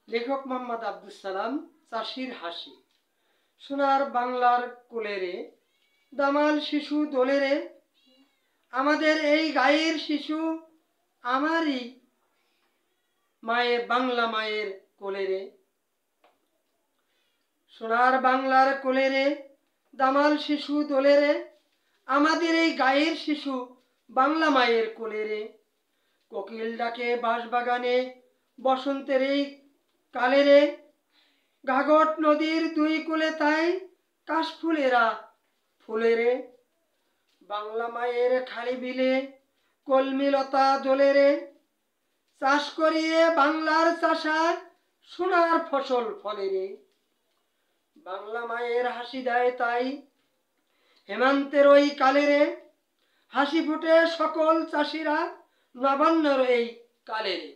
লেখক মোহাম্মদ আব্দুল সালাম। চাষির হাসি। সোনার বাংলার কোলেরে দামাল শিশু দোলেরে, আমাদের এই গায়ের শিশু আমারই মায়ের, বাংলা মায়ের কোলেরে। সোনার বাংলার কোলেরে দামাল শিশু দোলেরে, আমাদের এই গায়ের শিশু বাংলা মায়ের কোলেরে। কোকিল ডাকে বাঁশবাগানে বসন্তের এই কালেরে, ঘাঘট নদীর দুই কূলে তাই কাশফুলেরা ফুলেরে। বাংলা মায়ের খালি বিলে কলমিলতা দোলেরে, চাষ করিয়ে বাংলার চাষা সোনার ফসল ফলেরে। বাংলা মায়ের হাসি দেয় তাই হেমন্তের ওই কালেরে, হাসি ফুটে সকল চাষিরা নবান্নর এই কালেরে।